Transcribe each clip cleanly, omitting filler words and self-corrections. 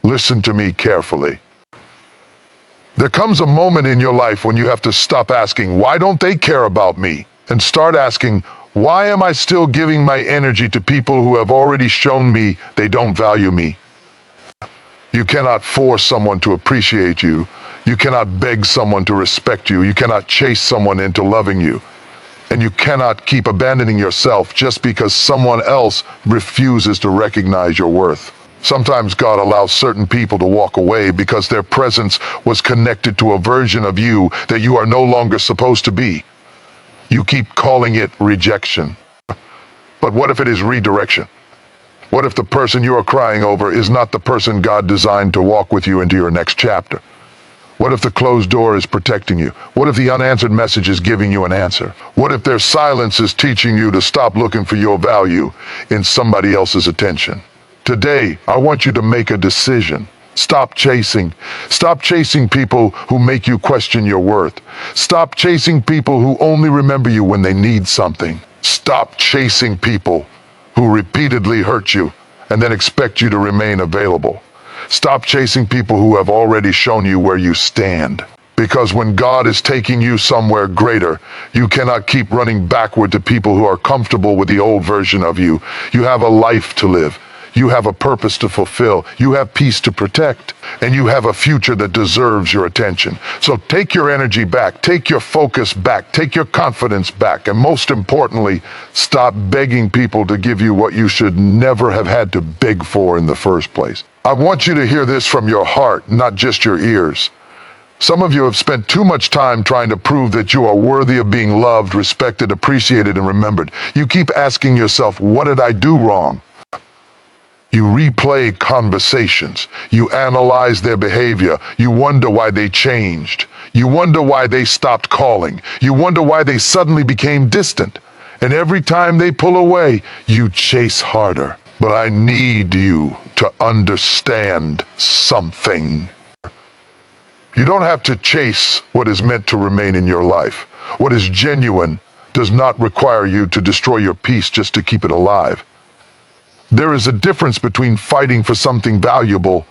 Listen to me carefully. There comes a moment in your life when you have to stop asking, why don't they care about me? And start asking, why am I still giving my energy to people who have already shown me they don't value me? You cannot force someone to appreciate you. You cannot beg someone to respect you. You cannot chase someone into loving you. And you cannot keep abandoning yourself just because someone else refuses to recognize your worth. Sometimes God allows certain people to walk away because their presence was connected to a version of you that you are no longer supposed to be. You keep calling it rejection. But what if it is redirection? What if the person you are crying over is not the person God designed to walk with you into your next chapter? What if the closed door is protecting you? What if the unanswered message is giving you an answer? What if their silence is teaching you to stop looking for your value in somebody else's attention? Today, I want you to make a decision. Stop chasing. Stop chasing people who make you question your worth. Stop chasing people who only remember you when they need something. Stop chasing people who repeatedly hurt you and then expect you to remain available. Stop chasing people who have already shown you where you stand. Because when God is taking you somewhere greater, you cannot keep running backward to people who are comfortable with the old version of you. You have a life to live. You have a purpose to fulfill. You have peace to protect. And you have a future that deserves your attention. So take your energy back. Take your focus back. Take your confidence back. And most importantly, stop begging people to give you what you should never have had to beg for in the first place. I want you to hear this from your heart, not just your ears. Some of you have spent too much time trying to prove that you are worthy of being loved, respected, appreciated, and remembered. You keep asking yourself, what did I do wrong? You replay conversations. You analyze their behavior. You wonder why they changed. You wonder why they stopped calling. You wonder why they suddenly became distant. And every time they pull away, you chase harder. But I need you to understand something. You don't have to chase what is meant to remain in your life. What is genuine does not require you to destroy your peace just to keep it alive. There is a difference between fighting for something valuable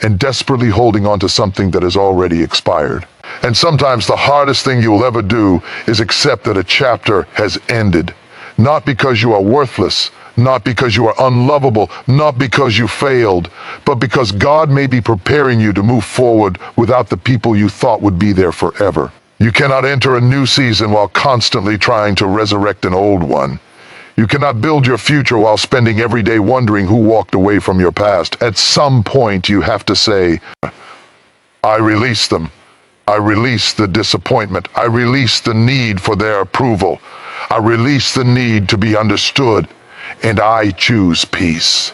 and desperately holding on to something that has already expired. And sometimes the hardest thing you will ever do is accept that a chapter has ended. Not because you are worthless, not because you are unlovable, not because you failed, but because God may be preparing you to move forward without the people you thought would be there forever. You cannot enter a new season while constantly trying to resurrect an old one. You cannot build your future while spending every day wondering who walked away from your past. At some point, you have to say, I release them. I release the disappointment. I release the need for their approval. I release the need to be understood. And I choose peace.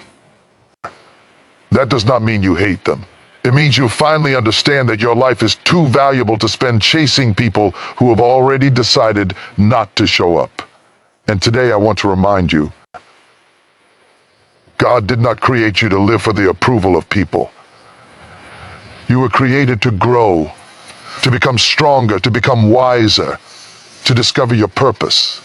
That does not mean you hate them. It means you finally understand that your life is too valuable to spend chasing people who have already decided not to show up. And today I want to remind you, God did not create you to live for the approval of people. You were created to grow, to become stronger, to become wiser, to discover your purpose,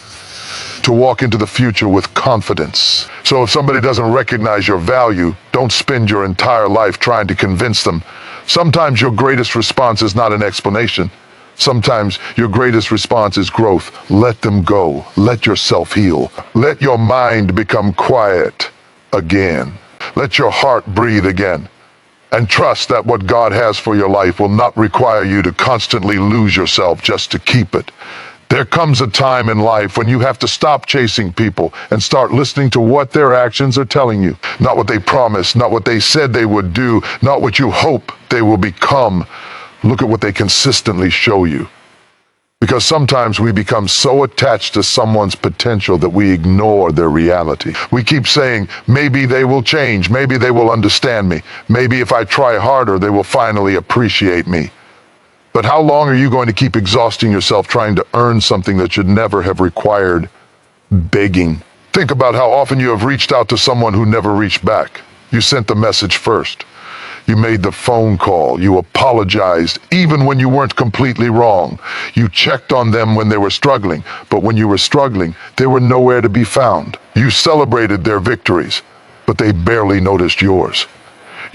to walk into the future with confidence. So if somebody doesn't recognize your value, don't spend your entire life trying to convince them. Sometimes your greatest response is not an explanation. Sometimes your greatest response is growth. Let them go. Let yourself heal. Let your mind become quiet again. Let your heart breathe again. And trust that what God has for your life will not require you to constantly lose yourself just to keep it. There comes a time in life when you have to stop chasing people and start listening to what their actions are telling you. Not what they promised, not what they said they would do, not what you hope they will become. Look at what they consistently show you. Because sometimes we become so attached to someone's potential that we ignore their reality. We keep saying, maybe they will change, maybe they will understand me, maybe if I try harder, they will finally appreciate me. But how long are you going to keep exhausting yourself trying to earn something that should never have required begging? Think about how often you have reached out to someone who never reached back. You sent the message first. You made the phone call. You apologized, even when you weren't completely wrong. You checked on them when they were struggling, but when you were struggling, they were nowhere to be found. You celebrated their victories, but they barely noticed yours.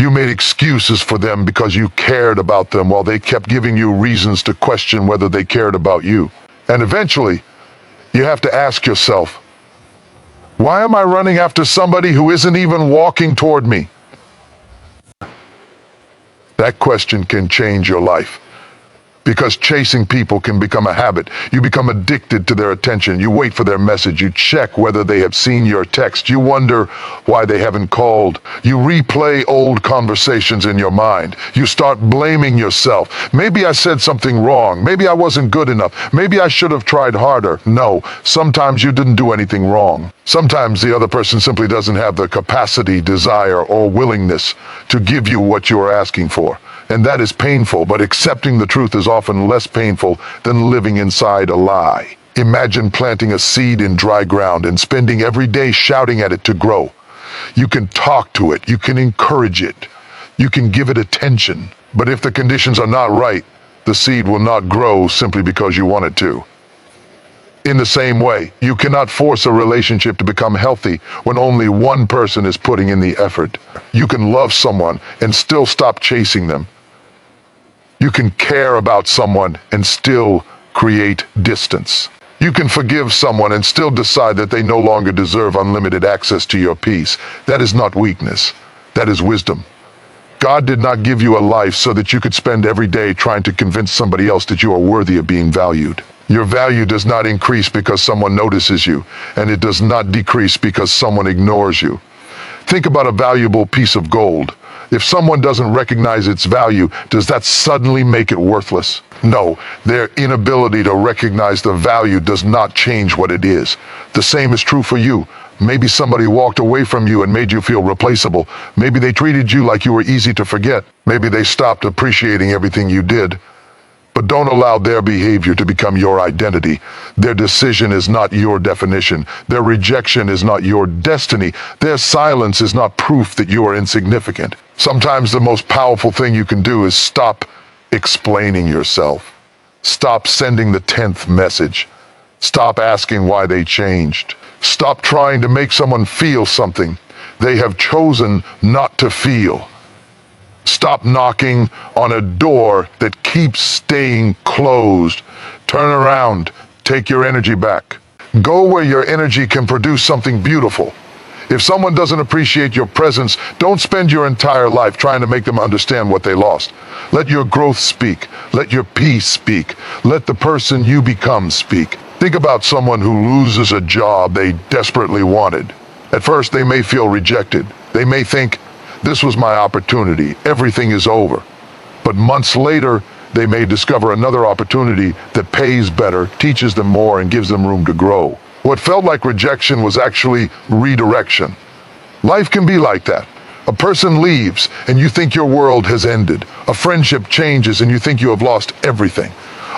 You made excuses for them because you cared about them while they kept giving you reasons to question whether they cared about you. And eventually, you have to ask yourself, why am I running after somebody who isn't even walking toward me? That question can change your life. Because chasing people can become a habit. You become addicted to their attention. You wait for their message. You check whether they have seen your text. You wonder why they haven't called. You replay old conversations in your mind. You start blaming yourself. Maybe I said something wrong. Maybe I wasn't good enough. Maybe I should have tried harder. No, sometimes you didn't do anything wrong. Sometimes the other person simply doesn't have the capacity, desire, or willingness to give you what you are asking for. And that is painful, but accepting the truth is often less painful than living inside a lie. Imagine planting a seed in dry ground and spending every day shouting at it to grow. You can talk to it, you can encourage it, you can give it attention. But if the conditions are not right, the seed will not grow simply because you want it to. In the same way, you cannot force a relationship to become healthy when only one person is putting in the effort. You can love someone and still stop chasing them. You can care about someone and still create distance. You can forgive someone and still decide that they no longer deserve unlimited access to your peace. That is not weakness. That is wisdom. God did not give you a life so that you could spend every day trying to convince somebody else that you are worthy of being valued. Your value does not increase because someone notices you, and it does not decrease because someone ignores you. Think about a valuable piece of gold. If someone doesn't recognize its value, does that suddenly make it worthless? No, their inability to recognize the value does not change what it is. The same is true for you. Maybe somebody walked away from you and made you feel replaceable. Maybe they treated you like you were easy to forget. Maybe they stopped appreciating everything you did. But don't allow their behavior to become your identity. Their decision is not your definition. Their rejection is not your destiny. Their silence is not proof that you are insignificant. Sometimes the most powerful thing you can do is stop explaining yourself. Stop sending the 10th message. Stop asking why they changed. Stop trying to make someone feel something they have chosen not to feel. Stop knocking on a door that keeps staying closed. Turn around. Take your energy back. Go where your energy can produce something beautiful. If someone doesn't appreciate your presence, don't spend your entire life trying to make them understand what they lost. Let your growth speak. Let your peace speak. Let the person you become speak. Think about someone who loses a job they desperately wanted. At first, they may feel rejected. They may think, this was my opportunity. Everything is over. But months later, they may discover another opportunity that pays better, teaches them more, and gives them room to grow. What felt like rejection was actually redirection. Life can be like that. A person leaves and you think your world has ended. A friendship changes and you think you have lost everything.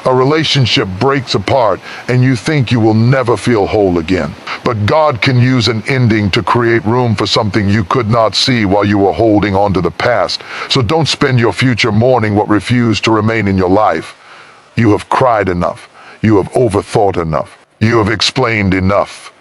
A relationship breaks apart and you think you will never feel whole again. But God can use an ending to create room for something you could not see while you were holding on to the past. So don't spend your future mourning what refused to remain in your life. You have cried enough. You have overthought enough. You have explained enough.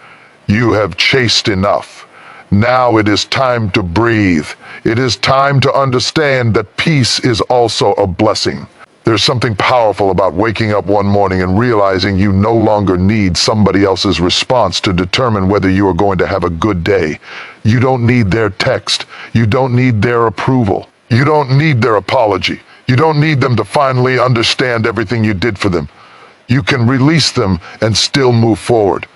You have chased enough. Now it is time to breathe. It is time to understand that peace is also a blessing. There's something powerful about waking up one morning and realizing you no longer need somebody else's response to determine whether you are going to have a good day. You don't need their text. You don't need their approval. You don't need their apology. You don't need them to finally understand everything you did for them. You can release them and still move forward.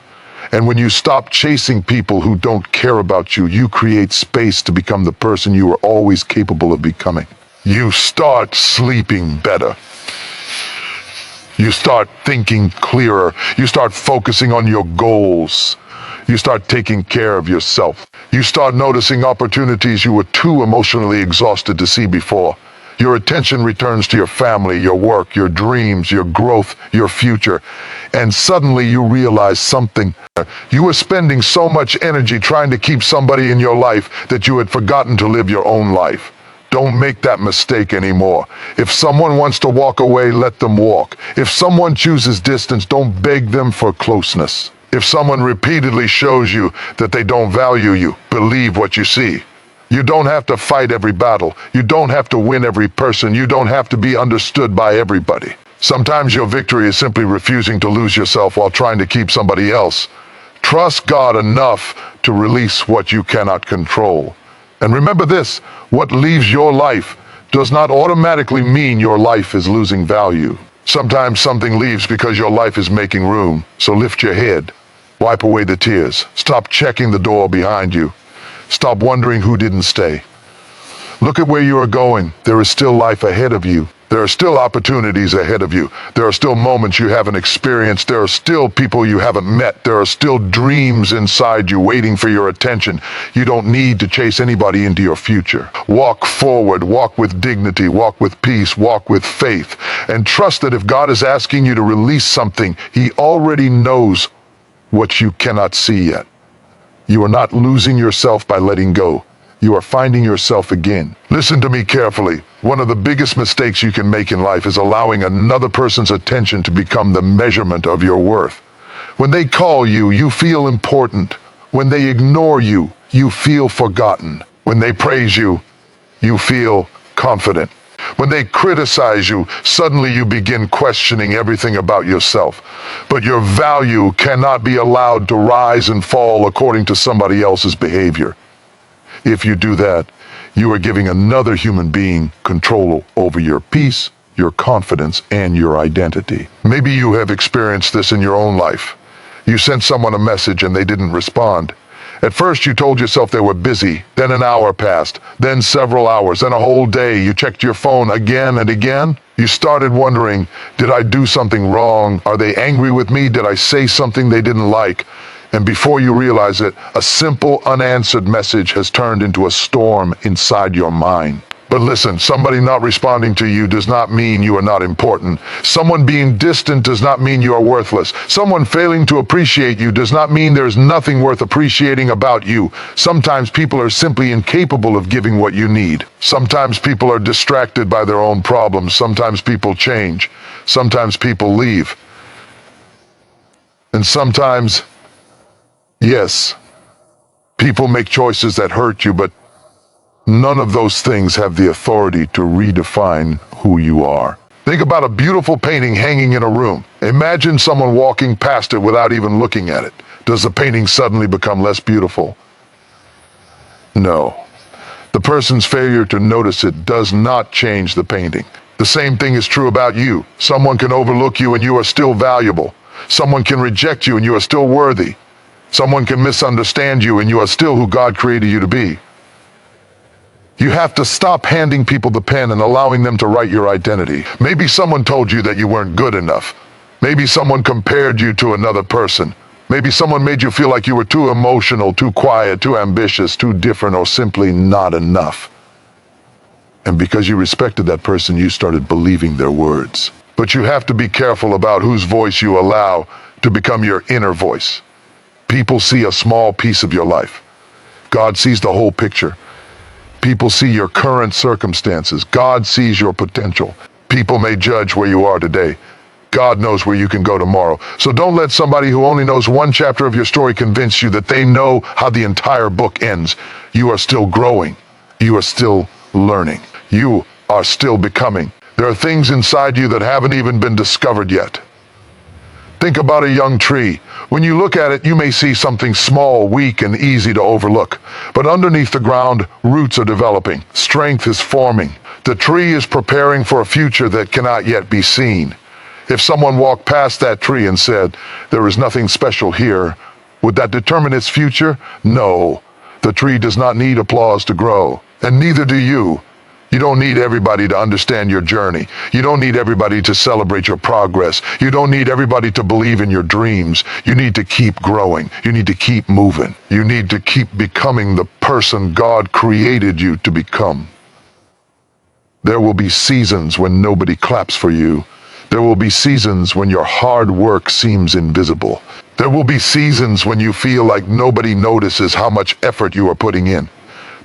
And when you stop chasing people who don't care about you, you create space to become the person you were always capable of becoming. You start sleeping better. You start thinking clearer. You start focusing on your goals. You start taking care of yourself. You start noticing opportunities you were too emotionally exhausted to see before. Your attention returns to your family, your work, your dreams, your growth, your future. And suddenly you realize something. You were spending so much energy trying to keep somebody in your life that you had forgotten to live your own life. Don't make that mistake anymore. If someone wants to walk away, let them walk. If someone chooses distance, don't beg them for closeness. If someone repeatedly shows you that they don't value you, believe what you see. You don't have to fight every battle. You don't have to win every person. You don't have to be understood by everybody. Sometimes your victory is simply refusing to lose yourself while trying to keep somebody else. Trust God enough to release what you cannot control. And remember this, what leaves your life does not automatically mean your life is losing value. Sometimes something leaves because your life is making room. So lift your head, wipe away the tears, stop checking the door behind you. Stop wondering who didn't stay. Look at where you are going. There is still life ahead of you. There are still opportunities ahead of you. There are still moments you haven't experienced. There are still people you haven't met. There are still dreams inside you waiting for your attention. You don't need to chase anybody into your future. Walk forward, walk with dignity, walk with peace, walk with faith, and trust that if God is asking you to release something, He already knows what you cannot see yet. You are not losing yourself by letting go. You are finding yourself again. Listen to me carefully. One of the biggest mistakes you can make in life is allowing another person's attention to become the measurement of your worth. When they call you, you feel important. When they ignore you, you feel forgotten. When they praise you, you feel confident. When they criticize you, suddenly you begin questioning everything about yourself. But your value cannot be allowed to rise and fall according to somebody else's behavior. If you do that, you are giving another human being control over your peace, your confidence, and your identity. Maybe you have experienced this in your own life. You sent someone a message and they didn't respond. At first you told yourself they were busy, then an hour passed, then several hours, then a whole day. You checked your phone again and again. You started wondering, did I do something wrong? Are they angry with me? Did I say something they didn't like? And before you realize it, a simple unanswered message has turned into a storm inside your mind. But listen, somebody not responding to you does not mean you are not important. Someone being distant does not mean you are worthless. Someone failing to appreciate you does not mean there's nothing worth appreciating about you. Sometimes people are simply incapable of giving what you need. Sometimes people are distracted by their own problems. Sometimes people change. Sometimes people leave. And sometimes, yes, people make choices that hurt you, but none of those things have the authority to redefine who you are. Think about a beautiful painting hanging in a room. Imagine someone walking past it without even looking at it. Does the painting suddenly become less beautiful? No. The person's failure to notice it does not change the painting. The same thing is true about you. Someone can overlook you and you are still valuable. Someone can reject you and you are still worthy. Someone can misunderstand you and you are still who God created you to be. You have to stop handing people the pen and allowing them to write your identity. Maybe someone told you that you weren't good enough. Maybe someone compared you to another person. Maybe someone made you feel like you were too emotional, too quiet, too ambitious, too different, or simply not enough. And because you respected that person, you started believing their words. But you have to be careful about whose voice you allow to become your inner voice. People see a small piece of your life. God sees the whole picture. People see your current circumstances. God sees your potential. People may judge where you are today. God knows where you can go tomorrow. So don't let somebody who only knows one chapter of your story convince you that they know how the entire book ends. You are still growing. You are still learning. You are still becoming. There are things inside you that haven't even been discovered yet. Think about a young tree. When you look at it, you may see something small, weak, and easy to overlook. But underneath the ground, roots are developing. Strength is forming. The tree is preparing for a future that cannot yet be seen. If someone walked past that tree and said, "There is nothing special here," would that determine its future? No. The tree does not need applause to grow, and neither do you. You don't need everybody to understand your journey. You don't need everybody to celebrate your progress. You don't need everybody to believe in your dreams. You need to keep growing. You need to keep moving. You need to keep becoming the person God created you to become. There will be seasons when nobody claps for you. There will be seasons when your hard work seems invisible. There will be seasons when you feel like nobody notices how much effort you are putting in.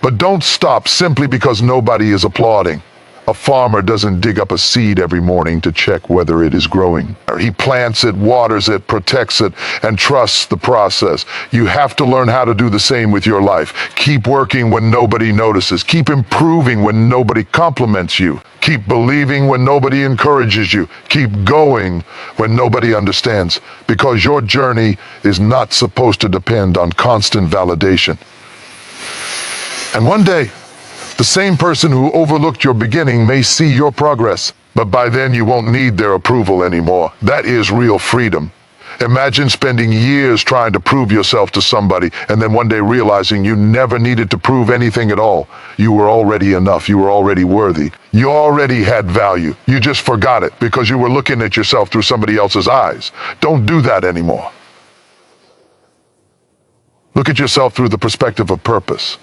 But don't stop simply because nobody is applauding. A farmer doesn't dig up a seed every morning to check whether it is growing. He plants it, waters it, protects it, and trusts the process. You have to learn how to do the same with your life. Keep working when nobody notices. Keep improving when nobody compliments you. Keep believing when nobody encourages you. Keep going when nobody understands, because your journey is not supposed to depend on constant validation. And one day, the same person who overlooked your beginning may see your progress, but by then you won't need their approval anymore. That is real freedom. Imagine spending years trying to prove yourself to somebody and then one day realizing you never needed to prove anything at all. You were already enough. You were already worthy. You already had value. You just forgot it because you were looking at yourself through somebody else's eyes. Don't do that anymore. Look at yourself through the perspective of purpose.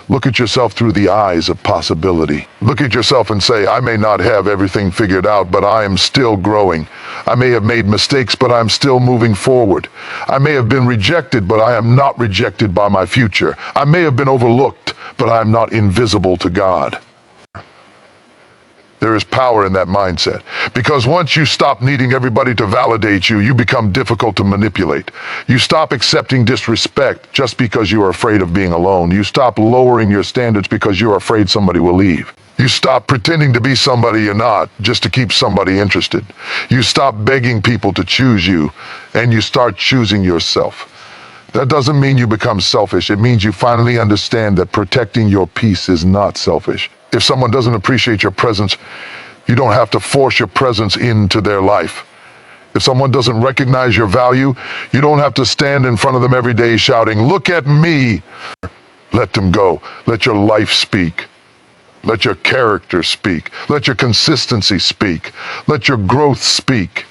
Look at yourself through the eyes of possibility. Look at yourself and say, I may not have everything figured out, but I am still growing. I may have made mistakes, but I'm still moving forward. I may have been rejected, but I am not rejected by my future. I may have been overlooked, but I am not invisible to God. There is power in that mindset, because once you stop needing everybody to validate you, you become difficult to manipulate. You stop accepting disrespect just because you are afraid of being alone. You stop lowering your standards because you're afraid somebody will leave. You stop pretending to be somebody you're not just to keep somebody interested. You stop begging people to choose you, and you start choosing yourself. That doesn't mean you become selfish. It means you finally understand that protecting your peace is not selfish. If someone doesn't appreciate your presence, you don't have to force your presence into their life. If someone doesn't recognize your value, you don't have to stand in front of them every day shouting, "Look at me." Let them go. Let your life speak. Let your character speak. Let your consistency speak. Let your growth speak.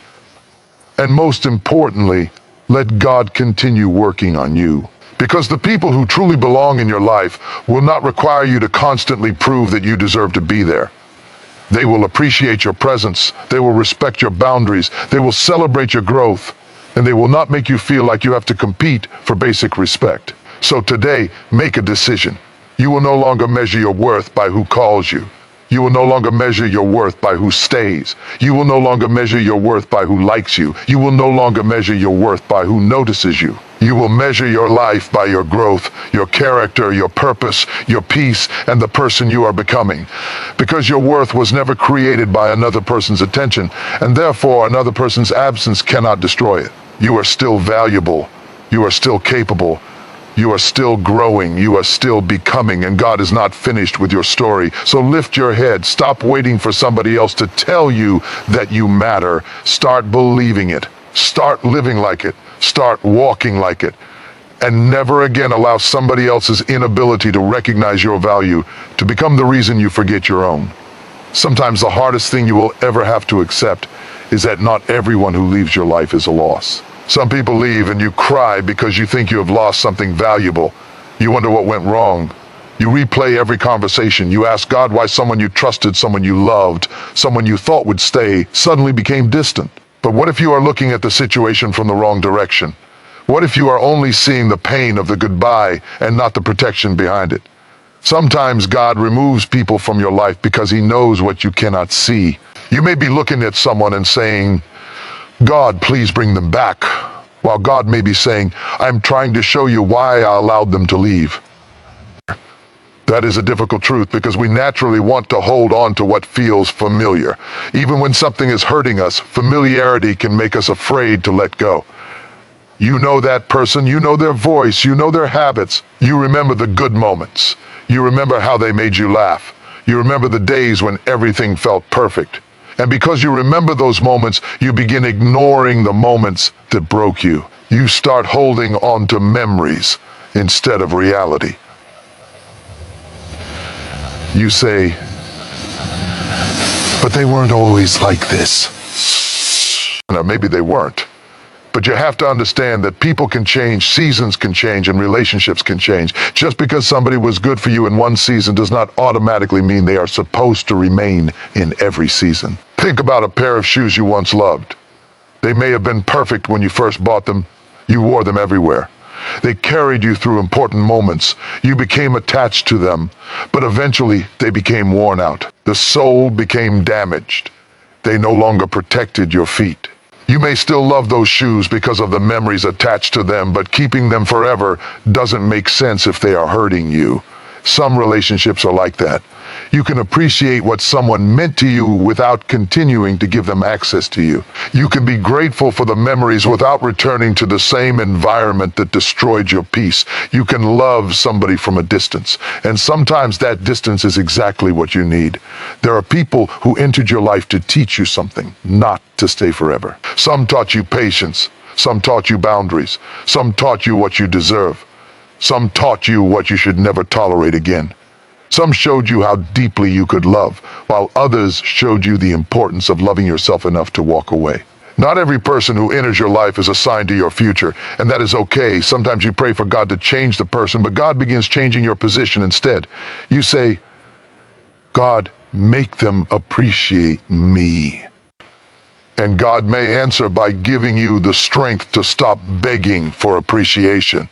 And most importantly, let God continue working on you. Because the people who truly belong in your life will not require you to constantly prove that you deserve to be there. They will appreciate your presence. They will respect your boundaries. They will celebrate your growth. And they will not make you feel like you have to compete for basic respect. So today, make a decision. You will no longer measure your worth by who calls you. You will no longer measure your worth by who stays. You will no longer measure your worth by who likes you. You will no longer measure your worth by who notices you. You will measure your life by your growth, your character, your purpose, your peace, and the person you are becoming. Because your worth was never created by another person's attention, and therefore another person's absence cannot destroy it. You are still valuable. You are still capable. You are still growing, you are still becoming, and God is not finished with your story. So lift your head, stop waiting for somebody else to tell you that you matter. Start believing it, start living like it, start walking like it, and never again allow somebody else's inability to recognize your value to become the reason you forget your own. Sometimes the hardest thing you will ever have to accept is that not everyone who leaves your life is a loss. Some people leave and you cry because you think you have lost something valuable. You wonder what went wrong. You replay every conversation. You ask God why someone you trusted, someone you loved, someone you thought would stay, suddenly became distant. But what if you are looking at the situation from the wrong direction? What if you are only seeing the pain of the goodbye and not the protection behind it? Sometimes God removes people from your life because he knows what you cannot see. You may be looking at someone and saying, "God, please bring them back," while God may be saying, "I'm trying to show you why I allowed them to leave." That is a difficult truth because we naturally want to hold on to what feels familiar. Even when something is hurting us, familiarity can make us afraid to let go. You know that person, you know their voice, you know their habits. You remember the good moments. You remember how they made you laugh. You remember the days when everything felt perfect. And because you remember those moments, you begin ignoring the moments that broke you. You start holding on to memories instead of reality. You say, "But they weren't always like this." Now, maybe they weren't. But you have to understand that people can change, seasons can change, and relationships can change. Just because somebody was good for you in one season does not automatically mean they are supposed to remain in every season. Think about a pair of shoes you once loved. They may have been perfect when you first bought them. You wore them everywhere. They carried you through important moments. You became attached to them, but eventually they became worn out. The soul became damaged. They no longer protected your feet. You may still love those shoes because of the memories attached to them, but keeping them forever doesn't make sense if they are hurting you. Some relationships are like that. You can appreciate what someone meant to you without continuing to give them access to you. You can be grateful for the memories without returning to the same environment that destroyed your peace. You can love somebody from a distance, and sometimes that distance is exactly what you need. There are people who entered your life to teach you something, not to stay forever. Some taught you patience. Some taught you boundaries. Some taught you what you deserve. Some taught you what you should never tolerate again. Some showed you how deeply you could love, while others showed you the importance of loving yourself enough to walk away. Not every person who enters your life is assigned to your future, and that is okay. Sometimes you pray for God to change the person, but God begins changing your position instead. You say, God, make them appreciate me. And God may answer by giving you the strength to stop begging for appreciation.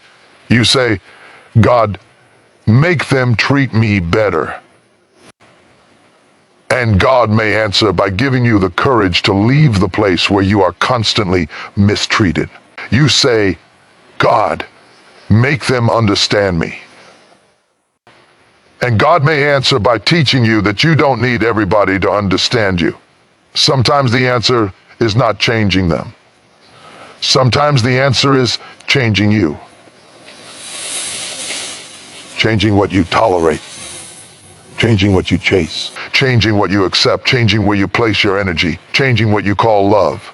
You say, God, make them treat me better. And God may answer by giving you the courage to leave the place where you are constantly mistreated. You say, God, make them understand me. And God may answer by teaching you that you don't need everybody to understand you. Sometimes the answer is not changing them. Sometimes the answer is changing you. Changing what you tolerate, changing what you chase, changing what you accept, changing where you place your energy, changing what you call love.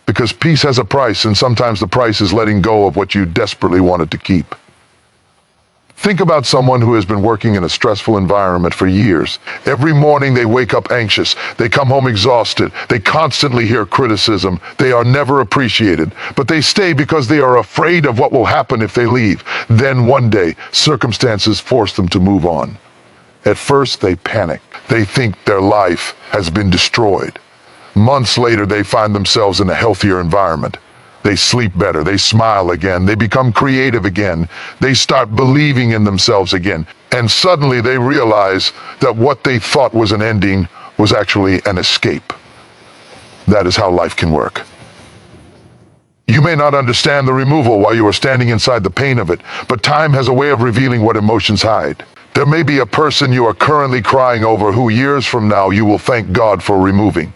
Because peace has a price, and sometimes the price is letting go of what you desperately wanted to keep. Think about someone who has been working in a stressful environment for years. Every morning they wake up anxious. They come home exhausted. They constantly hear criticism. They are never appreciated. But they stay because they are afraid of what will happen if they leave. Then one day, circumstances force them to move on. At first, they panic. They think their life has been destroyed. Months later, they find themselves in a healthier environment. They sleep better, they smile again, they become creative again, they start believing in themselves again, and suddenly they realize that what they thought was an ending was actually an escape. That is how life can work. You may not understand the removal while you are standing inside the pain of it, but time has a way of revealing what emotions hide. There may be a person you are currently crying over who years from now you will thank God for removing.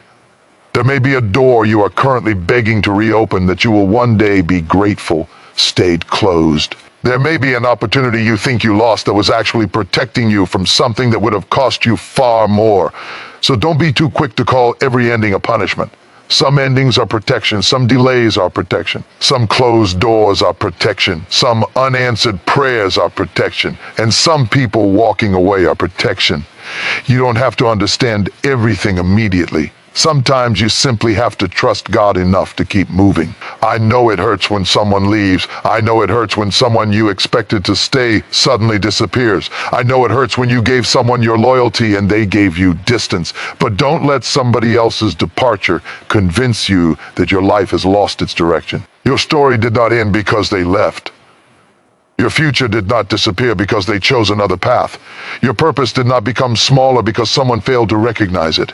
There may be a door you are currently begging to reopen that you will one day be grateful stayed closed. There may be an opportunity you think you lost that was actually protecting you from something that would have cost you far more. So don't be too quick to call every ending a punishment. Some endings are protection, some delays are protection, some closed doors are protection, some unanswered prayers are protection, and some people walking away are protection. You don't have to understand everything immediately. Sometimes you simply have to trust God enough to keep moving. I know it hurts when someone leaves. I know it hurts when someone you expected to stay suddenly disappears. I know it hurts when you gave someone your loyalty and they gave you distance. But don't let somebody else's departure convince you that your life has lost its direction. Your story did not end because they left. Your future did not disappear because they chose another path. Your purpose did not become smaller because someone failed to recognize it.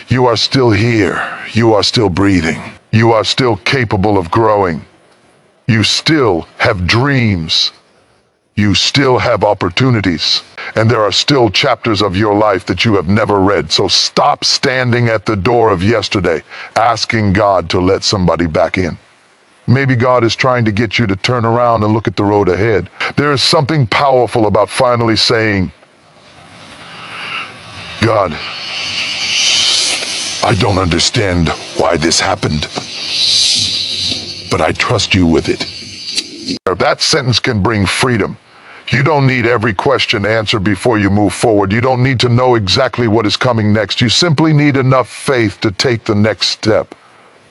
You are still here. You are still breathing. You are still capable of growing. You still have dreams. You still have opportunities. And there are still chapters of your life that you have never read. So stop standing at the door of yesterday, asking God to let somebody back in. Maybe God is trying to get you to turn around and look at the road ahead. There is something powerful about finally saying, God, I don't understand why this happened, but I trust you with it. That sentence can bring freedom. You don't need every question answered before you move forward. You don't need to know exactly what is coming next. You simply need enough faith to take the next step.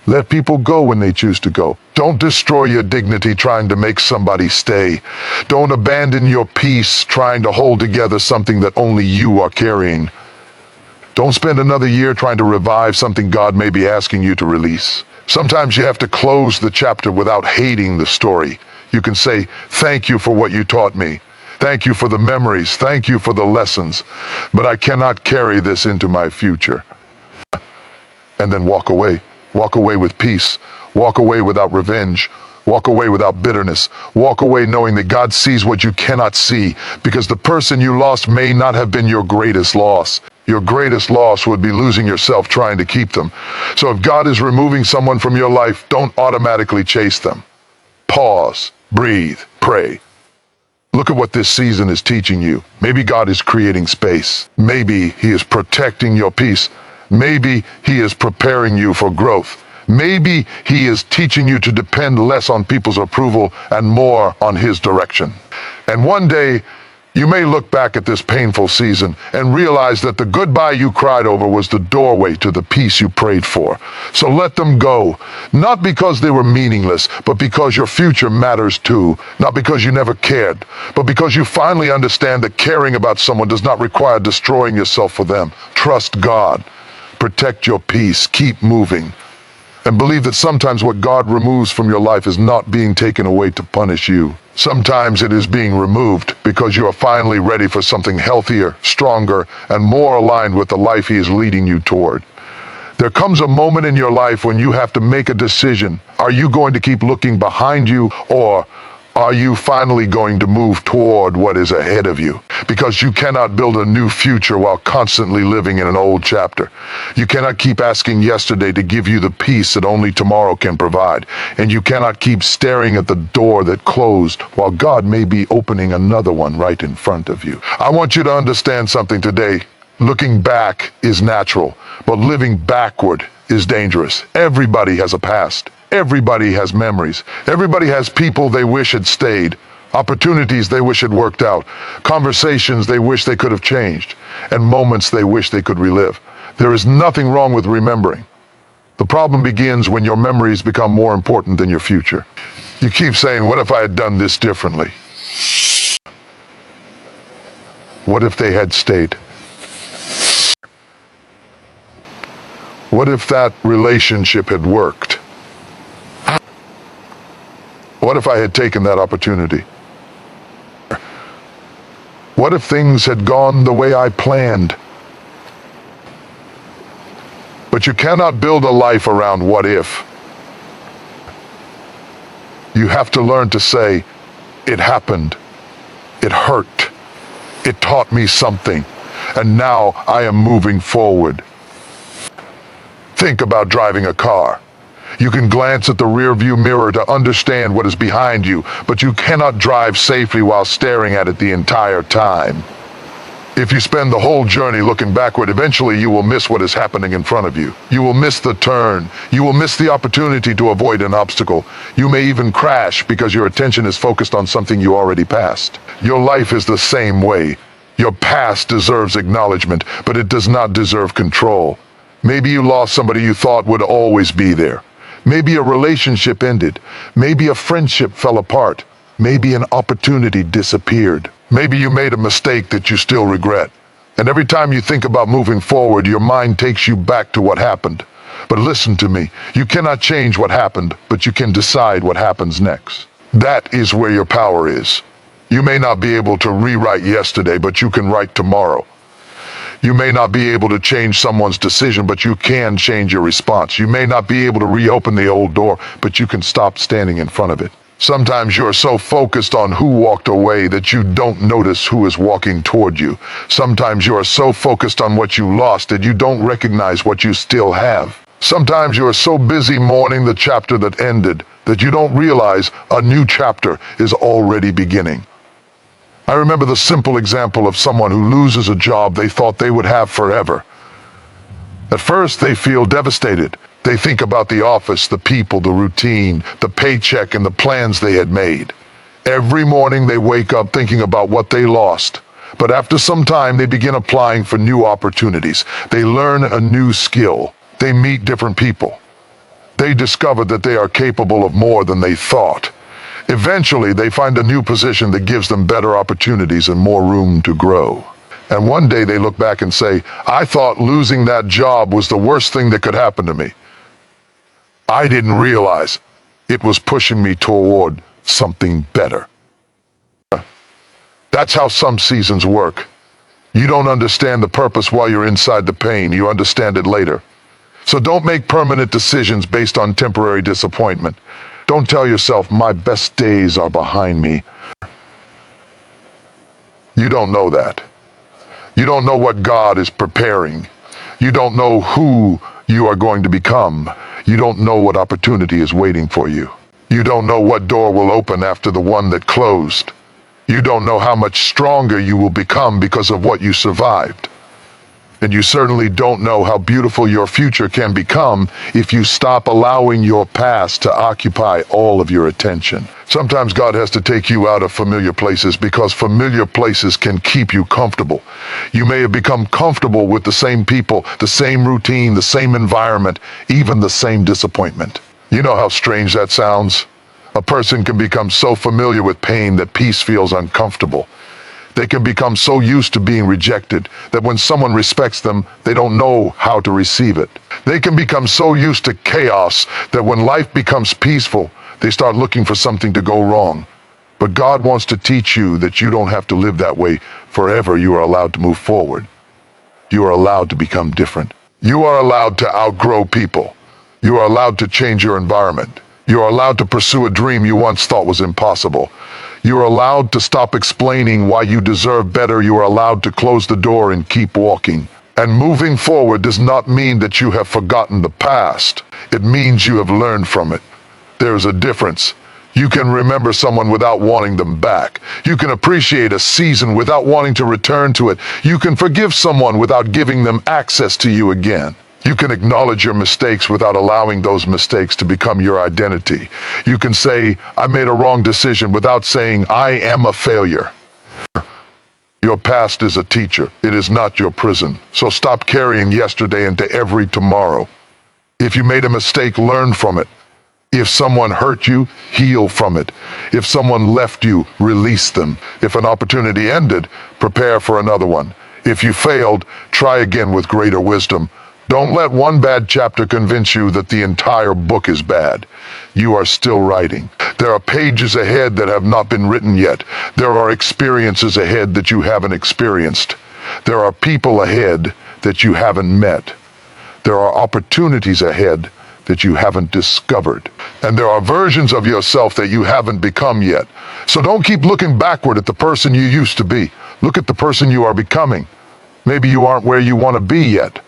Let people go when they choose to go. Don't destroy your dignity trying to make somebody stay. Don't abandon your peace trying to hold together something that only you are carrying. Don't spend another year trying to revive something God may be asking you to release. Sometimes you have to close the chapter without hating the story. You can say, thank you for what you taught me. Thank you for the memories. Thank you for the lessons. But I cannot carry this into my future. And then walk away. Walk away with peace. Walk away without revenge. Walk away without bitterness. Walk away knowing that God sees what you cannot see, because the person you lost may not have been your greatest loss. Your greatest loss would be losing yourself trying to keep them. So if God is removing someone from your life, don't automatically chase them. Pause, breathe, pray. Look at what this season is teaching you. Maybe God is creating space. Maybe He is protecting your peace. Maybe He is preparing you for growth. Maybe He is teaching you to depend less on people's approval and more on His direction. And one day, you may look back at this painful season and realize that the goodbye you cried over was the doorway to the peace you prayed for. So let them go, not because they were meaningless, but because your future matters too. Not because you never cared, but because you finally understand that caring about someone does not require destroying yourself for them. Trust God. Protect your peace. Keep moving. And believe that sometimes what God removes from your life is not being taken away to punish you. Sometimes it is being removed because you are finally ready for something healthier, stronger, and more aligned with the life He is leading you toward. There comes a moment in your life when you have to make a decision. Are you going to keep looking behind you, or are you finally going to move toward what is ahead of you? Because you cannot build a new future while constantly living in an old chapter. You cannot keep asking yesterday to give you the peace that only tomorrow can provide. And you cannot keep staring at the door that closed while God may be opening another one right in front of you. I want you to understand something today. Looking back is natural, but living backward is dangerous. Everybody has a past. Everybody has memories. Everybody has people they wish had stayed, opportunities they wish had worked out, conversations they wish they could have changed, and moments they wish they could relive. There is nothing wrong with remembering. The problem begins when your memories become more important than your future. You keep saying, what if I had done this differently? What if they had stayed? What if that relationship had worked? What if I had taken that opportunity? What if things had gone the way I planned? But you cannot build a life around what if. You have to learn to say, it happened, it hurt, it taught me something, and now I am moving forward. Think about driving a car. You can glance at the rearview mirror to understand what is behind you, but you cannot drive safely while staring at it the entire time. If you spend the whole journey looking backward, eventually you will miss what is happening in front of you. You will miss the turn. You will miss the opportunity to avoid an obstacle. You may even crash because your attention is focused on something you already passed. Your life is the same way. Your past deserves acknowledgement, but it does not deserve control. Maybe you lost somebody you thought would always be there. Maybe a relationship ended. Maybe a friendship fell apart. Maybe an opportunity disappeared. Maybe you made a mistake that you still regret. And every time you think about moving forward, your mind takes you back to what happened. But listen to me, you cannot change what happened, but you can decide what happens next. That is where your power is. You may not be able to rewrite yesterday, but you can write tomorrow. You may not be able to change someone's decision, but you can change your response. You may not be able to reopen the old door, but you can stop standing in front of it. Sometimes you are so focused on who walked away that you don't notice who is walking toward you. Sometimes you are so focused on what you lost that you don't recognize what you still have. Sometimes you are so busy mourning the chapter that ended that you don't realize a new chapter is already beginning. I remember the simple example of someone who loses a job they thought they would have forever. At first, they feel devastated. They think about the office, the people, the routine, the paycheck, and the plans they had made. Every morning, they wake up thinking about what they lost. But after some time, they begin applying for new opportunities. They learn a new skill. They meet different people. They discover that they are capable of more than they thought. Eventually, they find a new position that gives them better opportunities and more room to grow. And one day they look back and say, I thought losing that job was the worst thing that could happen to me. I didn't realize it was pushing me toward something better. That's how some seasons work. You don't understand the purpose while you're inside the pain. You understand it later. So don't make permanent decisions based on temporary disappointment. Don't tell yourself, my best days are behind me. You don't know that. You don't know what God is preparing. You don't know who you are going to become. You don't know what opportunity is waiting for you. You don't know what door will open after the one that closed. You don't know how much stronger you will become because of what you survived. And you certainly don't know how beautiful your future can become if you stop allowing your past to occupy all of your attention. Sometimes God has to take you out of familiar places because familiar places can keep you comfortable. You may have become comfortable with the same people, the same routine, the same environment, even the same disappointment. You know how strange that sounds? A person can become so familiar with pain that peace feels uncomfortable. They can become so used to being rejected that when someone respects them, they don't know how to receive it. They can become so used to chaos that when life becomes peaceful, they start looking for something to go wrong. But God wants to teach you that you don't have to live that way forever. You are allowed to move forward. You are allowed to become different. You are allowed to outgrow people. You are allowed to change your environment. You are allowed to pursue a dream you once thought was impossible. You are allowed to stop explaining why you deserve better. You are allowed to close the door and keep walking. And moving forward does not mean that you have forgotten the past. It means you have learned from it. There is a difference. You can remember someone without wanting them back. You can appreciate a season without wanting to return to it. You can forgive someone without giving them access to you again. You can acknowledge your mistakes without allowing those mistakes to become your identity. You can say, I made a wrong decision without saying, I am a failure. Your past is a teacher. It is not your prison. So stop carrying yesterday into every tomorrow. If you made a mistake, learn from it. If someone hurt you, heal from it. If someone left you, release them. If an opportunity ended, prepare for another one. If you failed, try again with greater wisdom. Don't let one bad chapter convince you that the entire book is bad. You are still writing. There are pages ahead that have not been written yet. There are experiences ahead that you haven't experienced. There are people ahead that you haven't met. There are opportunities ahead that you haven't discovered. And there are versions of yourself that you haven't become yet. So don't keep looking backward at the person you used to be. Look at the person you are becoming. Maybe you aren't where you want to be yet.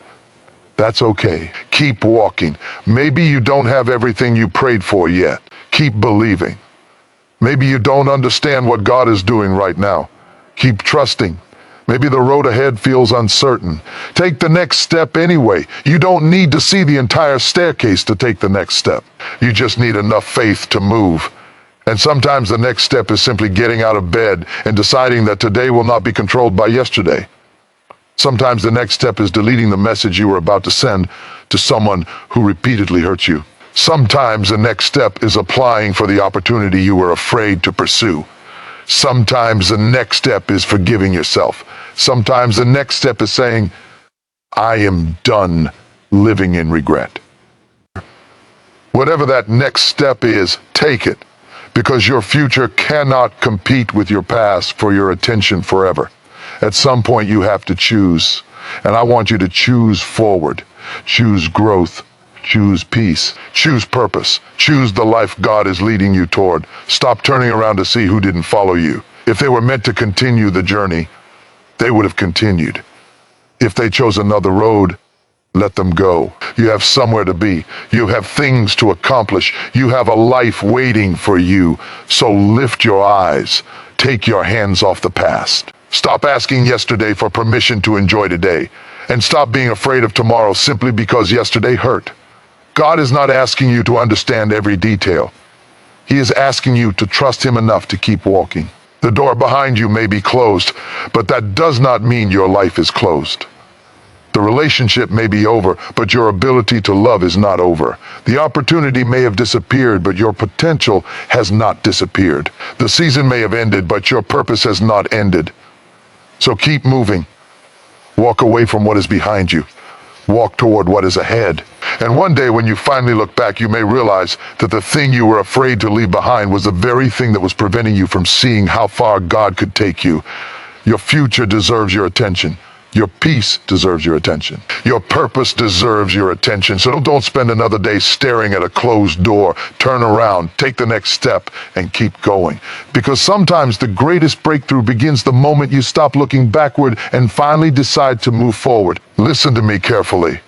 That's okay. Keep walking. Maybe you don't have everything you prayed for yet. Keep believing. Maybe you don't understand what God is doing right now. Keep trusting. Maybe the road ahead feels uncertain. Take the next step anyway. You don't need to see the entire staircase to take the next step. You just need enough faith to move. And sometimes the next step is simply getting out of bed and deciding that today will not be controlled by yesterday. Sometimes the next step is deleting the message you were about to send to someone who repeatedly hurt you. Sometimes the next step is applying for the opportunity you were afraid to pursue. Sometimes the next step is forgiving yourself. Sometimes the next step is saying, I am done living in regret. Whatever that next step is, take it, because your future cannot compete with your past for your attention forever. At some point you have to choose, and I want you to choose forward, choose growth, choose peace, choose purpose, choose the life God is leading you toward. Stop turning around to see who didn't follow you. If they were meant to continue the journey, they would have continued. If they chose another road, let them go. You have somewhere to be. You have things to accomplish. You have a life waiting for you. So lift your eyes. Take your hands off the past. Stop asking yesterday for permission to enjoy today. And stop being afraid of tomorrow simply because yesterday hurt. God is not asking you to understand every detail. He is asking you to trust Him enough to keep walking. The door behind you may be closed, but that does not mean your life is closed. The relationship may be over, but your ability to love is not over. The opportunity may have disappeared, but your potential has not disappeared. The season may have ended, but your purpose has not ended. So keep moving. Walk away from what is behind you. Walk toward what is ahead. And one day when you finally look back, you may realize that the thing you were afraid to leave behind was the very thing that was preventing you from seeing how far God could take you. Your future deserves your attention. Your peace deserves your attention. Your purpose deserves your attention. So don't spend another day staring at a closed door. Turn around, take the next step, and keep going. Because sometimes the greatest breakthrough begins the moment you stop looking backward and finally decide to move forward. Listen to me carefully,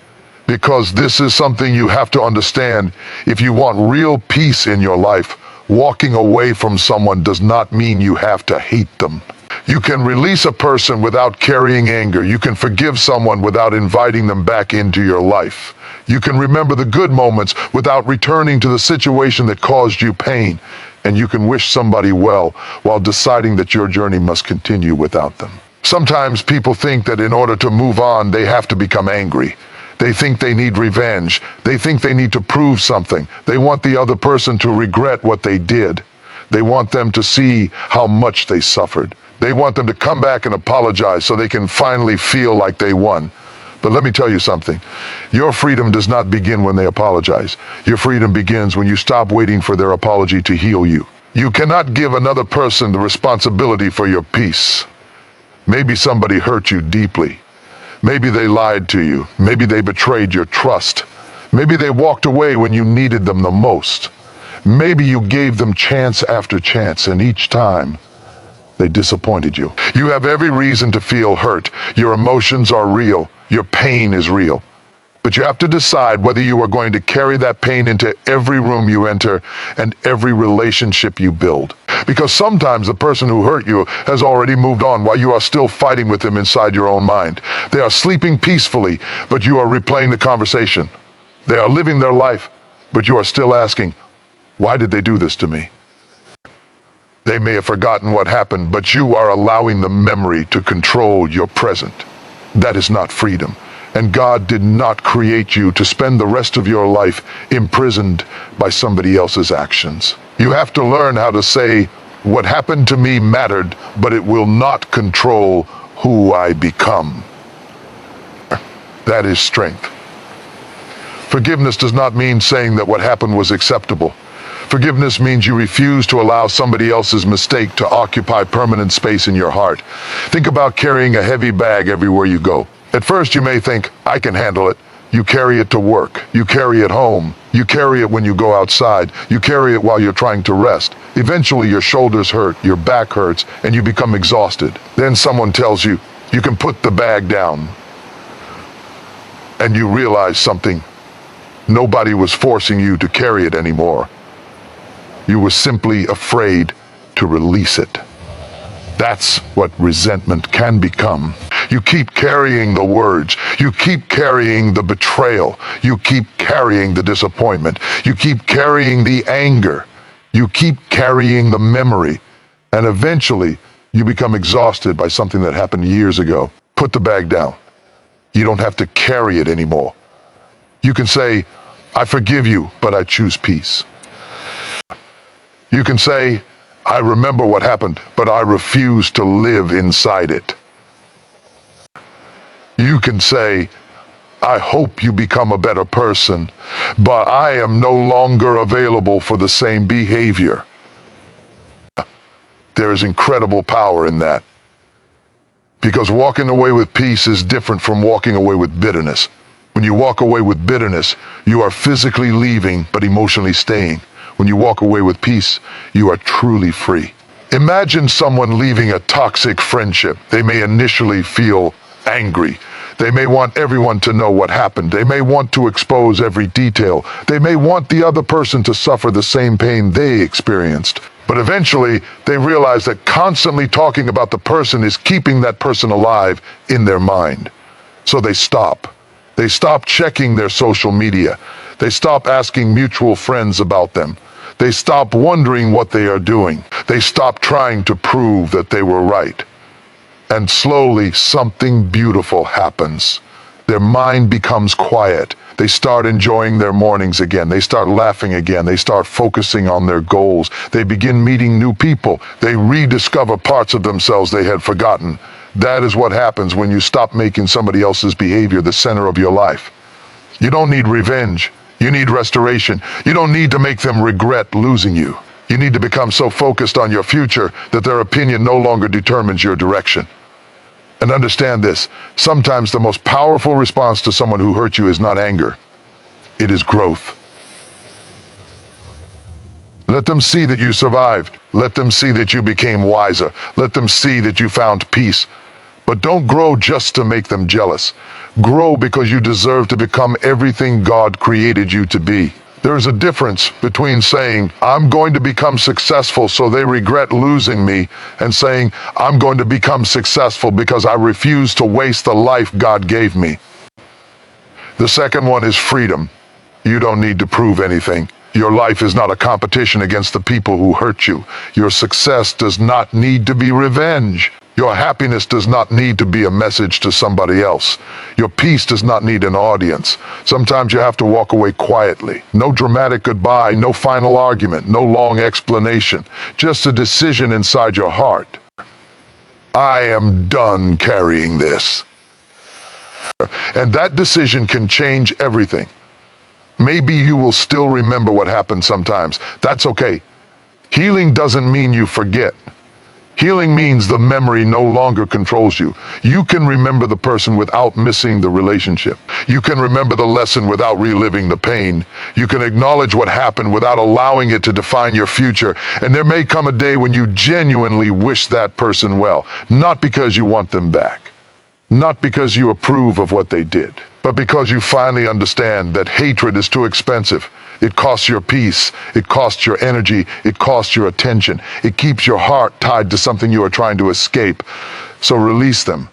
because this is something you have to understand. If you want real peace in your life, walking away from someone does not mean you have to hate them. You can release a person without carrying anger. You can forgive someone without inviting them back into your life. You can remember the good moments without returning to the situation that caused you pain. And you can wish somebody well while deciding that your journey must continue without them. Sometimes people think that in order to move on, they have to become angry. They think they need revenge. They think they need to prove something. They want the other person to regret what they did. They want them to see how much they suffered. They want them to come back and apologize so they can finally feel like they won. But let me tell you something. Your freedom does not begin when they apologize. Your freedom begins when you stop waiting for their apology to heal you. You cannot give another person the responsibility for your peace. Maybe somebody hurt you deeply. Maybe they lied to you. Maybe they betrayed your trust. Maybe they walked away when you needed them the most. Maybe you gave them chance after chance, and each time, they disappointed you. You have every reason to feel hurt. Your emotions are real. Your pain is real. But you have to decide whether you are going to carry that pain into every room you enter and every relationship you build. Because sometimes the person who hurt you has already moved on while you are still fighting with them inside your own mind. They are sleeping peacefully, but you are replaying the conversation. They are living their life, but you are still asking, why did they do this to me? They may have forgotten what happened, but you are allowing the memory to control your present. That is not freedom. And God did not create you to spend the rest of your life imprisoned by somebody else's actions. You have to learn how to say, what happened to me mattered, but it will not control who I become. That is strength. Forgiveness does not mean saying that what happened was acceptable. Forgiveness means you refuse to allow somebody else's mistake to occupy permanent space in your heart. Think about carrying a heavy bag everywhere you go. At first you may think, I can handle it. You carry it to work. You carry it home. You carry it when you go outside. You carry it while you're trying to rest. Eventually your shoulders hurt, your back hurts, and you become exhausted. Then someone tells you, you can put the bag down. And you realize something. Nobody was forcing you to carry it anymore. You were simply afraid to release it. That's what resentment can become. You keep carrying the words. You keep carrying the betrayal. You keep carrying the disappointment. You keep carrying the anger. You keep carrying the memory. And eventually, you become exhausted by something that happened years ago. Put the bag down. You don't have to carry it anymore. You can say, I forgive you, but I choose peace. You can say, I remember what happened, but I refuse to live inside it. You can say, I hope you become a better person, but I am no longer available for the same behavior. There is incredible power in that. Because walking away with peace is different from walking away with bitterness. When you walk away with bitterness, you are physically leaving, but emotionally staying. When you walk away with peace, you are truly free. Imagine someone leaving a toxic friendship. They may initially feel angry. They may want everyone to know what happened. They may want to expose every detail. They may want the other person to suffer the same pain they experienced. But eventually, they realize that constantly talking about the person is keeping that person alive in their mind. So they stop. They stop checking their social media. They stop asking mutual friends about them. They stop wondering what they are doing. They stop trying to prove that they were right. And slowly, something beautiful happens. Their mind becomes quiet. They start enjoying their mornings again. They start laughing again. They start focusing on their goals. They begin meeting new people. They rediscover parts of themselves they had forgotten. That is what happens when you stop making somebody else's behavior the center of your life. You don't need revenge. You need restoration. You don't need to make them regret losing you. You need to become so focused on your future that their opinion no longer determines your direction. And understand this, sometimes the most powerful response to someone who hurt you is not anger. It is growth. Let them see that you survived. Let them see that you became wiser. Let them see that you found peace. But don't grow just to make them jealous. Grow because you deserve to become everything God created you to be. There is a difference between saying, I'm going to become successful so they regret losing me, and saying, I'm going to become successful because I refuse to waste the life God gave me. The second one is freedom. You don't need to prove anything. Your life is not a competition against the people who hurt you. Your success does not need to be revenge. Your happiness does not need to be a message to somebody else. Your peace does not need an audience. Sometimes you have to walk away quietly. No dramatic goodbye, no final argument, no long explanation. Just a decision inside your heart. I am done carrying this. And that decision can change everything. Maybe you will still remember what happened sometimes. That's okay. Healing doesn't mean you forget. Healing means the memory no longer controls you. You can remember the person without missing the relationship. You can remember the lesson without reliving the pain. You can acknowledge what happened without allowing it to define your future. And there may come a day when you genuinely wish that person well, not because you want them back, not because you approve of what they did, but because you finally understand that hatred is too expensive. It costs your peace, it costs your energy, it costs your attention. It keeps your heart tied to something you are trying to escape. So release them.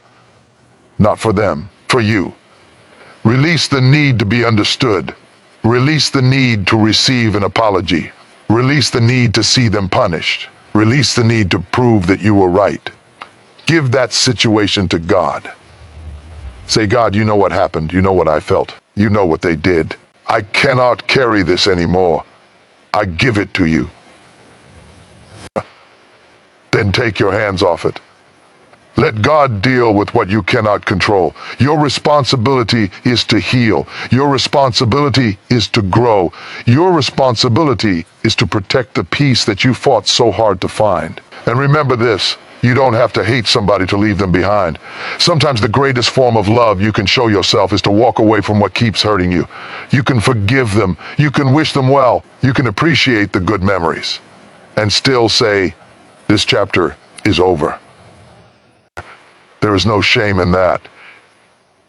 Not for them, for you. Release the need to be understood. Release the need to receive an apology. Release the need to see them punished. Release the need to prove that you were right. Give that situation to God. Say, God, you know what happened. You know what I felt. You know what they did. I cannot carry this anymore. I give it to you. Then take your hands off it. Let God deal with what you cannot control. Your responsibility is to heal. Your responsibility is to grow. Your responsibility is to protect the peace that you fought so hard to find. And remember this. You don't have to hate somebody to leave them behind. Sometimes the greatest form of love you can show yourself is to walk away from what keeps hurting you. You can forgive them. You can wish them well. You can appreciate the good memories and still say, this chapter is over. There is no shame in that.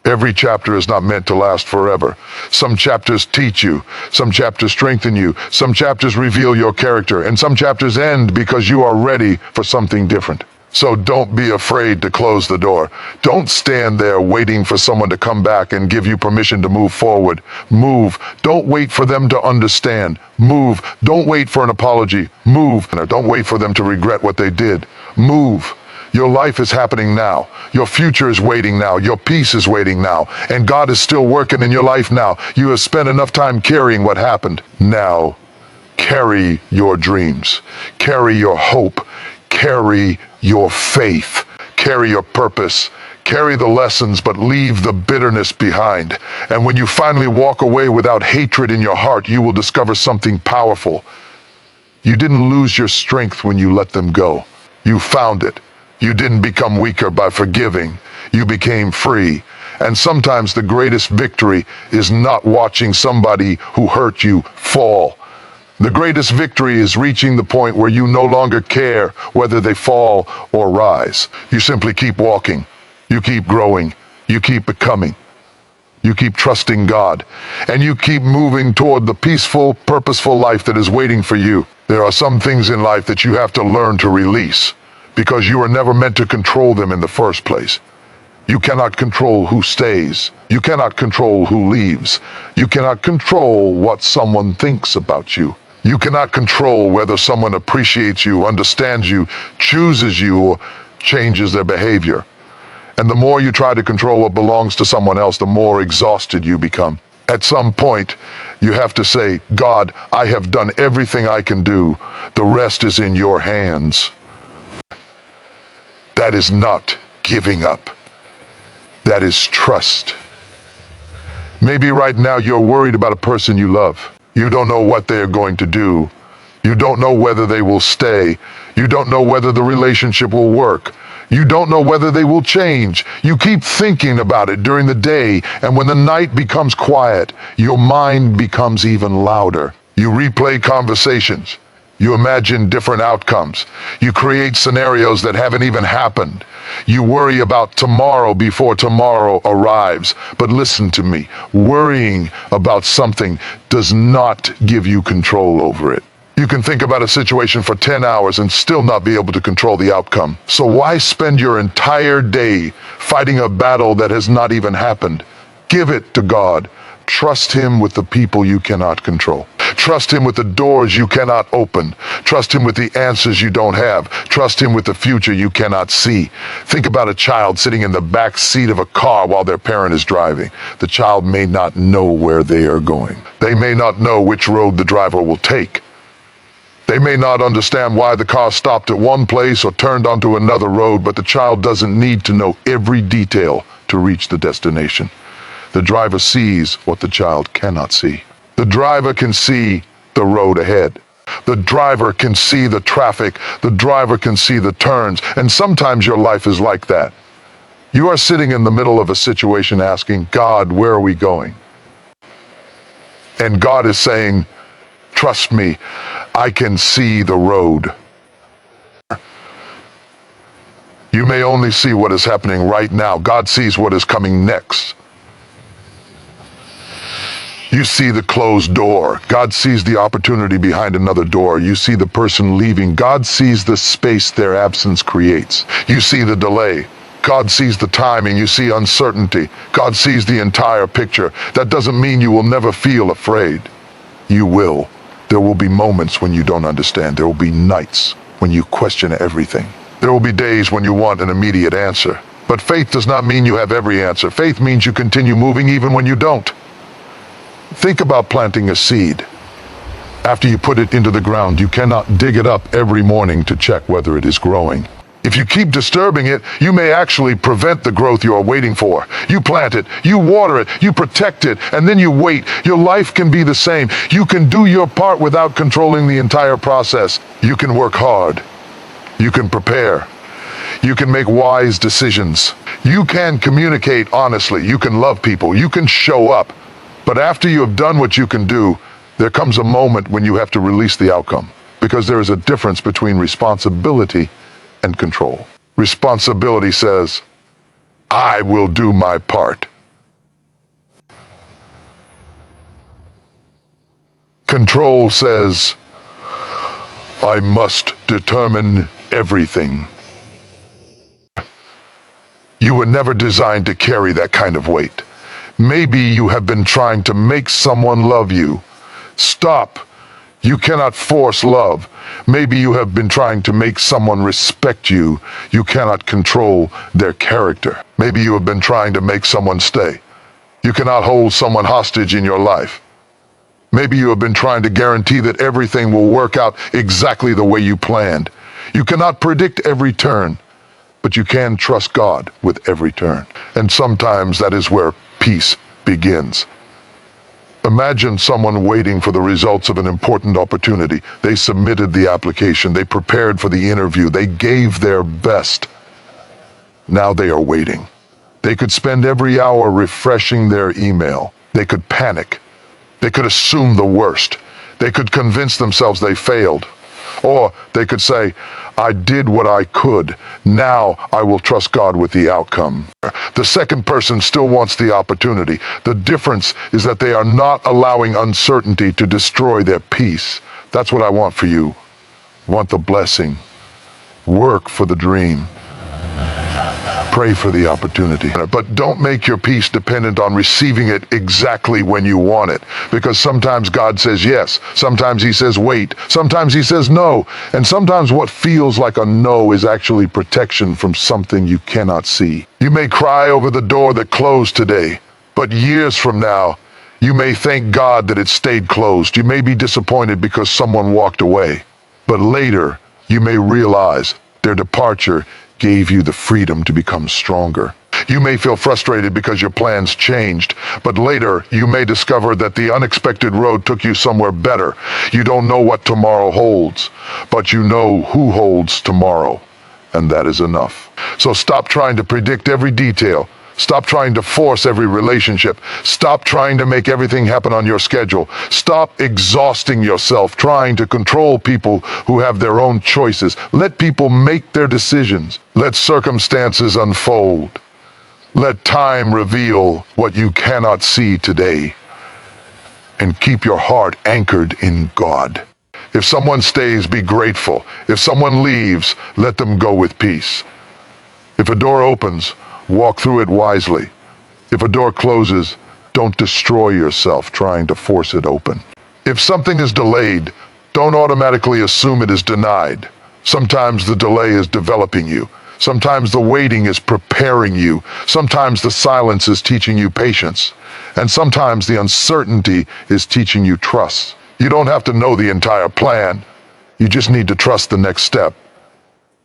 Every chapter is not meant to last forever. Some chapters teach you, some chapters strengthen you, some chapters reveal your character, and some chapters end because you are ready for something different. So don't be afraid to close the door. Don't stand there waiting for someone to come back and give you permission to move forward. Move. Don't wait for them to understand. Move. Don't wait for an apology. Move. Don't wait for them to regret what they did. Move. Your life is happening now. Your future is waiting now. Your peace is waiting now. And God is still working in your life now. You have spent enough time carrying what happened. Now, carry your dreams. Carry your hope. Carry your faith. Carry your purpose. Carry the lessons, but leave the bitterness behind. And when you finally walk away without hatred in your heart, you will discover something powerful. You didn't lose your strength when you let them go. You found it. You didn't become weaker by forgiving. You became free. And sometimes the greatest victory is not watching somebody who hurt you fall. The greatest victory is reaching the point where you no longer care whether they fall or rise. You simply keep walking. You keep growing. You keep becoming. You keep trusting God. And you keep moving toward the peaceful, purposeful life that is waiting for you. There are some things in life that you have to learn to release, because you were never meant to control them in the first place. You cannot control who stays. You cannot control who leaves. You cannot control what someone thinks about you. You cannot control whether someone appreciates you, understands you, chooses you, or changes their behavior. And the more you try to control what belongs to someone else, the more exhausted you become. At some point, you have to say, God, I have done everything I can do. The rest is in your hands. That is not giving up. That is trust. Maybe right now you're worried about a person you love. You don't know what they're going to do. You don't know whether they will stay. You don't know whether the relationship will work. You don't know whether they will change. You keep thinking about it during the day, and when the night becomes quiet, your mind becomes even louder. You replay conversations. You imagine different outcomes. You create scenarios that haven't even happened. You worry about tomorrow before tomorrow arrives. But listen to me, worrying about something does not give you control over it. You can think about a situation for 10 hours and still not be able to control the outcome. So why spend your entire day fighting a battle that has not even happened? Give it to God. Trust Him with the people you cannot control. Trust Him with the doors you cannot open. Trust Him with the answers you don't have. Trust Him with the future you cannot see. Think about a child sitting in the back seat of a car while their parent is driving. The child may not know where they are going. They may not know which road the driver will take. They may not understand why the car stopped at one place or turned onto another road, but the child doesn't need to know every detail to reach the destination. The driver sees what the child cannot see. The driver can see the road ahead. The driver can see the traffic. The driver can see the turns. And sometimes your life is like that. You are sitting in the middle of a situation asking, God, where are we going? And God is saying, trust me, I can see the road. You may only see what is happening right now. God sees what is coming next. You see the closed door. God sees the opportunity behind another door. You see the person leaving. God sees the space their absence creates. You see the delay. God sees the timing. You see uncertainty. God sees the entire picture. That doesn't mean you will never feel afraid. You will. There will be moments when you don't understand. There will be nights when you question everything. There will be days when you want an immediate answer. But faith does not mean you have every answer. Faith means you continue moving even when you don't. Think about planting a seed. After you put it into the ground, you cannot dig it up every morning to check whether it is growing. If you keep disturbing it, you may actually prevent the growth you are waiting for. You plant it, you water it, you protect it, and then you wait. Your life can be the same. You can do your part without controlling the entire process. You can work hard. You can prepare. You can make wise decisions. You can communicate honestly. You can love people. You can show up. But after you have done what you can do, there comes a moment when you have to release the outcome, because there is a difference between responsibility and control. Responsibility says, I will do my part. Control says, I must determine everything. You were never designed to carry that kind of weight. Maybe you have been trying to make someone love you. Stop. You cannot force love. Maybe you have been trying to make someone respect you. You cannot control their character. Maybe you have been trying to make someone stay. You cannot hold someone hostage in your life. Maybe you have been trying to guarantee that everything will work out exactly the way you planned. You cannot predict every turn, but you can trust God with every turn. And sometimes that is where peace begins. Imagine someone waiting for the results of an important opportunity. They submitted the application. They prepared for the interview. They gave their best. Now they are waiting. They could spend every hour refreshing their email. They could panic. They could assume the worst. They could convince themselves they failed. Or they could say, I did what I could. Now I will trust God with the outcome. The second person still wants the opportunity. The difference is that they are not allowing uncertainty to destroy their peace. That's what I want for you. Want the blessing. Work for the dream. Pray for the opportunity. But don't make your peace dependent on receiving it exactly when you want it. Because sometimes God says yes. Sometimes He says wait. Sometimes He says no. And sometimes what feels like a no is actually protection from something you cannot see. You may cry over the door that closed today, but years from now, you may thank God that it stayed closed. You may be disappointed because someone walked away. But later, you may realize their departure gave you the freedom to become stronger. You may feel frustrated because your plans changed, but later you may discover that the unexpected road took you somewhere better. You don't know what tomorrow holds, but you know who holds tomorrow, and that is enough. So stop trying to predict every detail. Stop trying to force every relationship. Stop trying to make everything happen on your schedule. Stop exhausting yourself trying to control people who have their own choices. Let people make their decisions. Let circumstances unfold. Let time reveal what you cannot see today. And keep your heart anchored in God. If someone stays, be grateful. If someone leaves, let them go with peace. If a door opens, walk through it wisely. If a door closes, don't destroy yourself trying to force it open. If something is delayed, don't automatically assume it is denied. Sometimes the delay is developing you. Sometimes the waiting is preparing you. Sometimes the silence is teaching you patience. And sometimes the uncertainty is teaching you trust. You don't have to know the entire plan. You just need to trust the next step.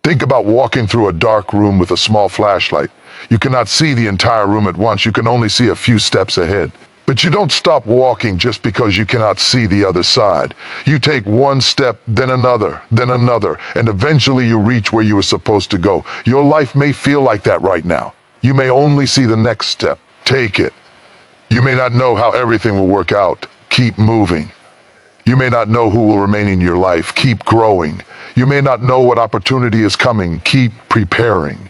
Think about walking through a dark room with a small flashlight. You cannot see the entire room at once. You can only see a few steps ahead. But you don't stop walking just because you cannot see the other side. You take one step, then another, and eventually you reach where you were supposed to go. Your life may feel like that right now. You may only see the next step. Take it. You may not know how everything will work out. Keep moving. You may not know who will remain in your life. Keep growing. You may not know what opportunity is coming. Keep preparing.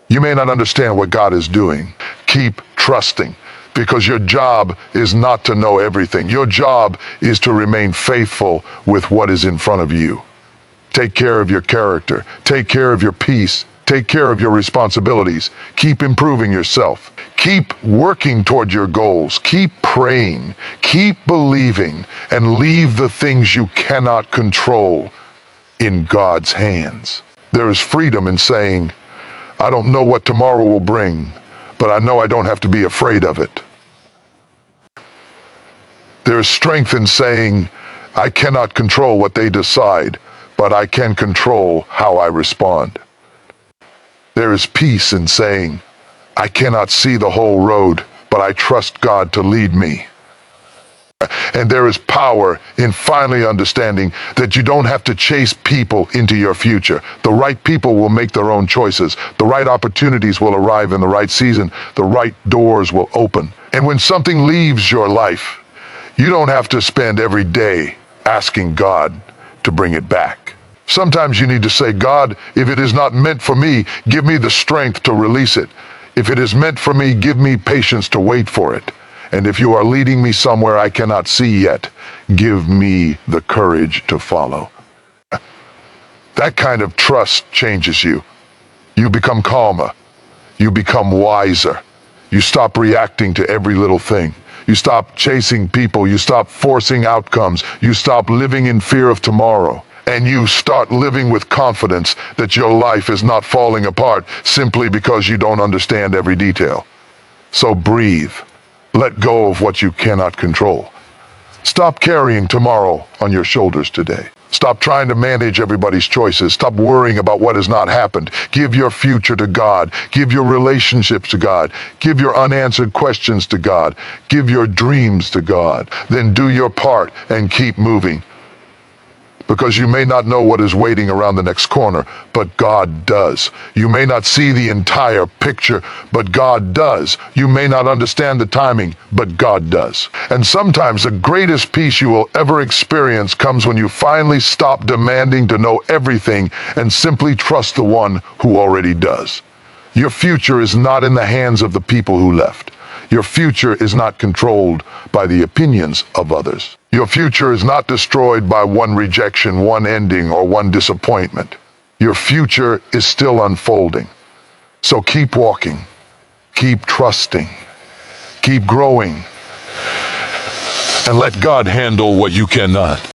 You may not understand what God is doing. Keep trusting, because your job is not to know everything. Your job is to remain faithful with what is in front of you. Take care of your character. Take care of your peace. Take care of your responsibilities. Keep improving yourself. Keep working toward your goals. Keep praying. Keep believing, and leave the things you cannot control in God's hands. There is freedom in saying, I don't know what tomorrow will bring, but I know I don't have to be afraid of it. There is strength in saying, I cannot control what they decide, but I can control how I respond. There is peace in saying, I cannot see the whole road, but I trust God to lead me. And there is power in finally understanding that you don't have to chase people into your future. The right people will make their own choices. The right opportunities will arrive in the right season. The right doors will open. And when something leaves your life, you don't have to spend every day asking God to bring it back. Sometimes you need to say, God, if it is not meant for me, give me the strength to release it. If it is meant for me, give me patience to wait for it. And if you are leading me somewhere I cannot see yet, give me the courage to follow. That kind of trust changes you. You become calmer. You become wiser. You stop reacting to every little thing. You stop chasing people. You stop forcing outcomes. You stop living in fear of tomorrow. And you start living with confidence that your life is not falling apart simply because you don't understand every detail. So breathe. Let go of what you cannot control. Stop carrying tomorrow on your shoulders today. Stop trying to manage everybody's choices. Stop worrying about what has not happened. Give your future to God. Give your relationships to God. Give your unanswered questions to God. Give your dreams to God. Then do your part and keep moving. Because you may not know what is waiting around the next corner, but God does. You may not see the entire picture, but God does. You may not understand the timing, but God does. And sometimes the greatest peace you will ever experience comes when you finally stop demanding to know everything and simply trust the one who already does. Your future is not in the hands of the people who left. Your future is not controlled by the opinions of others. Your future is not destroyed by one rejection, one ending, or one disappointment. Your future is still unfolding. So keep walking, keep trusting, keep growing, and let God handle what you cannot.